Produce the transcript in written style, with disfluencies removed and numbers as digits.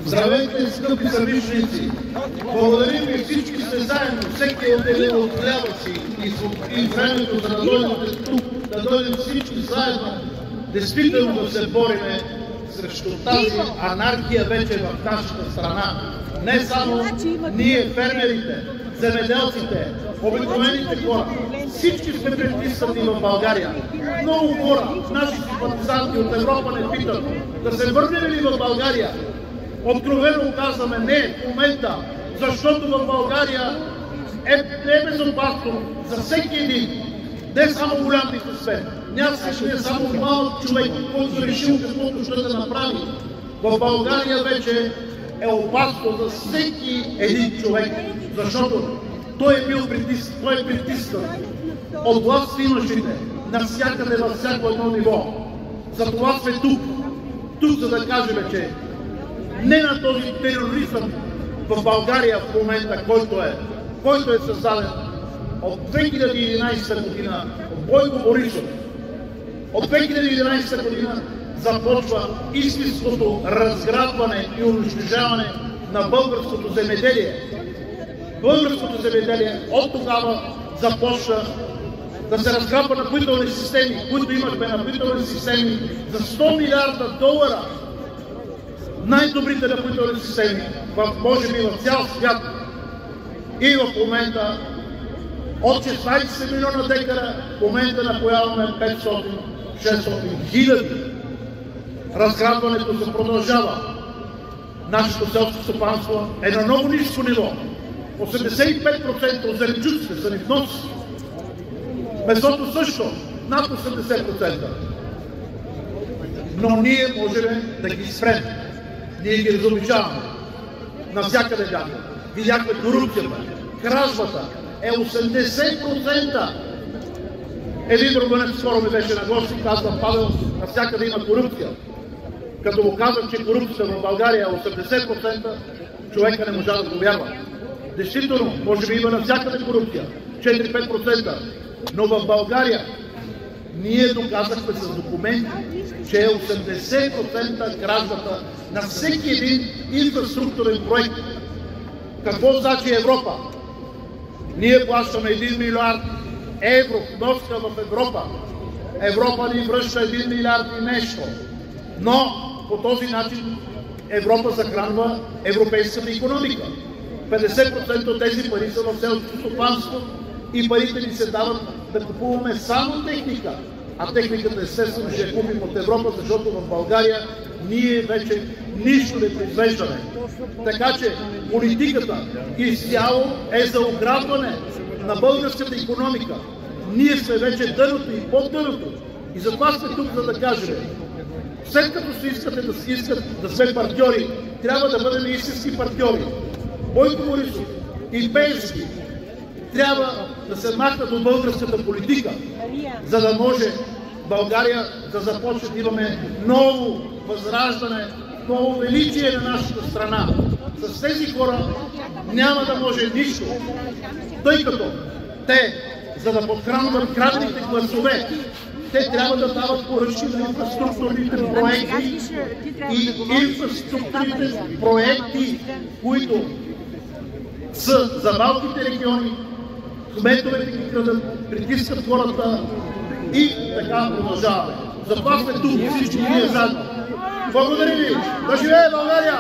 Здравейте, скъпи съмишленици! Благодарим ви, всички сте заедно, всеки отделил от хляба си и времето да дойдете тук, да дойдем всички заедно, действително да се бориме срещу тази анархия вече в нашата страна. Не само ние, фермерите, земеделците, обикновените хора, всички сме притиснати в България. Много хора, наши симпатизанти от Европа не питат да се върнем ли в България. Откровено казваме не в момента, защото в България е безопасно за всеки един. Не само голям бизнесмен, не само малък човек, който решил каквото ще да направи. В България вече е опасно за всеки един човек, защото той е притиснат от властимащите навсякъде, във всяко едно ниво. Затова сме тук, за да кажем, че не на този тероризъм в България в момента, който е създаден от 2011 година от Бойко Борисов. От 2011 година започва истинското разграбване и унищожаване на българското земеделие. Българското земеделие от тогава започна да се разграбва напоителни системи, които имахме напоителни системи за 100 милиарда долара. Най-добрите напоителни системи, може би в цял свят. И в момента от 16 милиона декара в момента напояваме 500-600 хиляди. Разграбването се продължава. Нашето селско стопанство е на много ниско ниво. 85% от зеленчуците са ни внос. Месото също над 80%. Но ние можем да ги спрем. Ние ги разобичаваме. Навсякъде бяха. Видяхме корупцията, кражбата е 80%. Един друганец скоро ми беше на гости и казва: Павел, навсякъде има корупция. Като му казах, че корупцията в България е 80%, човека не можа да го вярва. Действително, може би има навсякъде корупция, 4-5%, но в България ние доказахме с документи, че е 80% кражбата на всеки един инфраструктурен проект. Какво значи Европа? Ние плащаме 1 милиард евро вноска в Европа. Европа ни връща 1 милиард и нещо. Но по този начин Европа захранва европейската икономика. 50% от тези пари са в селското стопанство и парите ни се дават да купуваме само техника. А техниката естествено ще я купим от Европа, защото в България ние вече нищо не произвеждаме. Така че политиката изцяло е за ограбване на българската икономика. Ние сме вече дъното и под дъното. И затова сме тук, за да кажем: след като искате да сме партньори, трябва да бъдем истински партньори. Бойко Борисов и Пеевски трябва да се махнат от българската политика, за да може България да започне да имаме ново възраждане, ново величие на нашата страна. С тези хора няма да може нищо, тъй като те, за да подхранват крадените гласове, те трябва да дават поръчки на инфраструктурните проекти и инфраструктурните проекти, които са за малките региони. Кметовете ги крадат, притискат хората и така продължаваме. Затова сме тук всички ние заедно. Благодаря ви! Да живее България!